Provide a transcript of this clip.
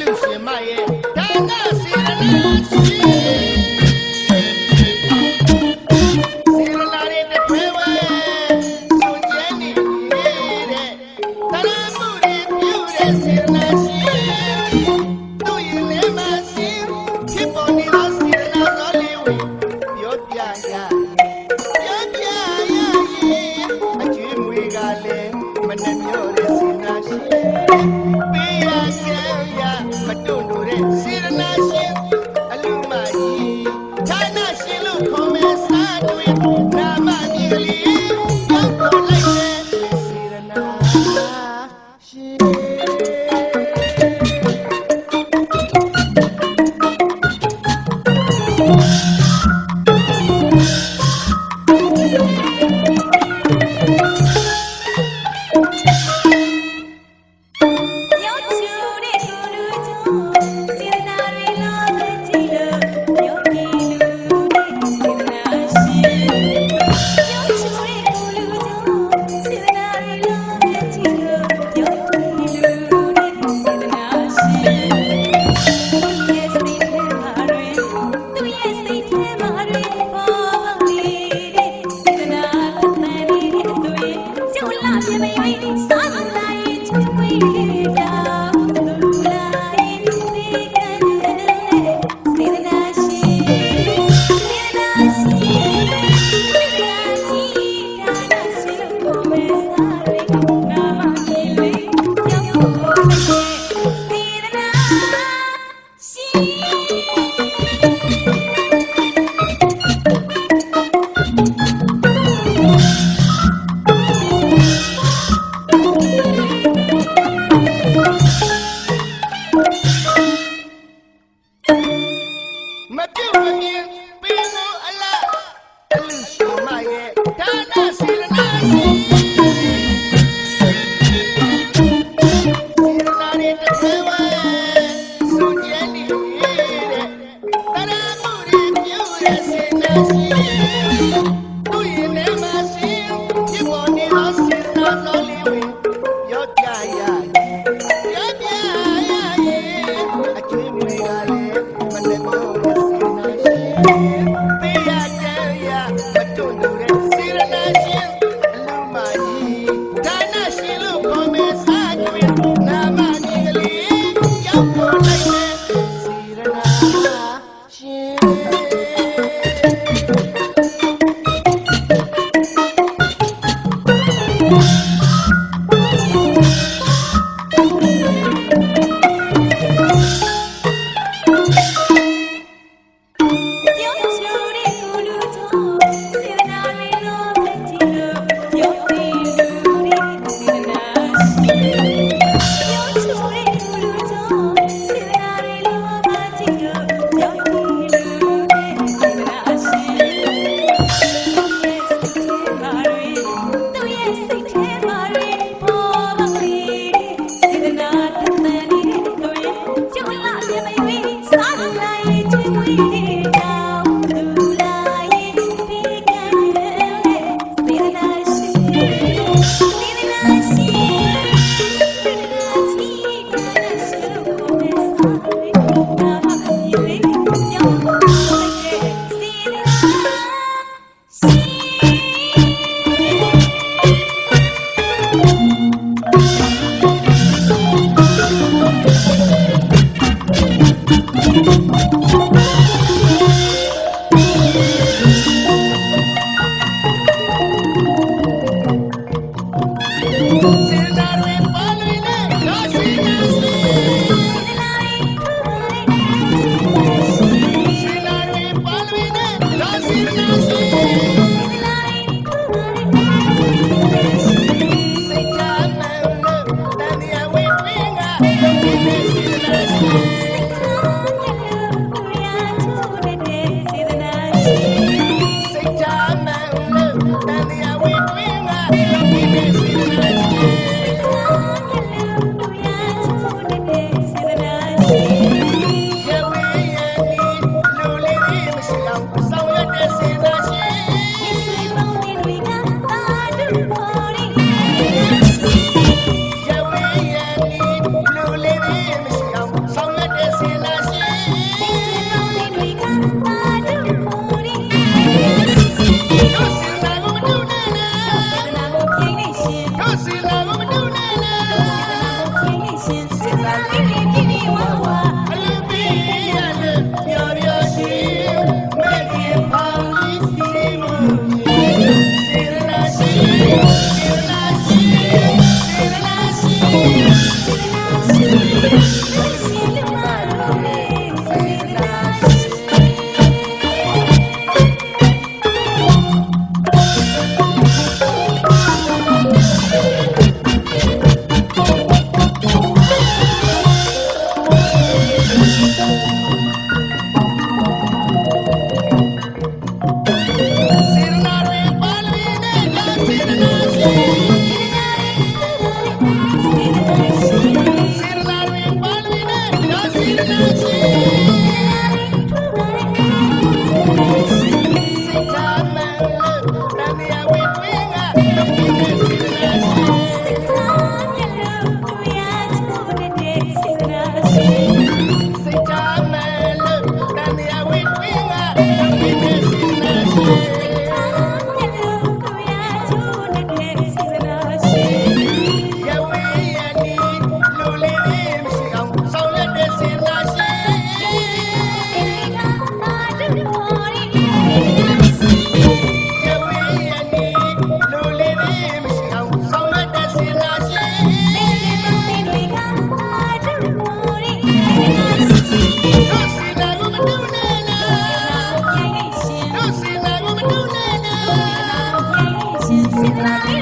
လူရှင်မရဲ့ဒါနစေရနာရှိစေရနာရဲ့တပွဲဝဲဆိုကျဲနေတဲ့တရမှုတွေပြုတဲ့စေရနာရှိသူ့ရင်လည်းမစင်ဖြစ်ပေါ်နေတဲ့စေရနာတော်လေးဝင်ပြောပြရအကျွေးမွေကလည်းမနှမျောတဲ့စေရနာရှိပေးရကြရမတွန့်လို့တဲ့စေရနာရှင်အလူမကြီးဌာနရှင်လို့ခေါ်မဲ့စားတွေနာမမြေလေးရောက်ပေါ်လိုက်တဲ့စေရနာရှင်Thank you. တို့စီလာကိုမတူနဲ့လား စေတနာလေးလေးပြည့်ပြည့်ဝဝ အလူပေးရလို့ပျော်ပျော်ရှိမဲ့ခင်ပေါင်းကြီးစီမှုစေရနာရှိစေရနာရှိစေရနာရှိ စေရနာတွေပါဠိနဲ့စေရနာရှိစေရနာတွေပါဠိနဲ့စေရနာရှိစိတ်ချမ်းသာလို့တန်မြဝေတွင်ကလုံးဝနဲ့စေရနာရှိစိတ်ချမ်းသာလို့တန်မြဝေတွင်ကလုံးဝနဲ့စေရနာရှိရဝေးရနီလူလေးလေးမရှိအောင်ဆောင်ရွက်တဲ့စေရနာရှိ ရဝေးရနီလူလေးလေးမရှိအောင်ဆောင်ရွက်တဲ့စေရနာရှိတို့စီလာကိုမတူနဲ့လားတို့စီလာကိုမတူနဲ့လား Thank you.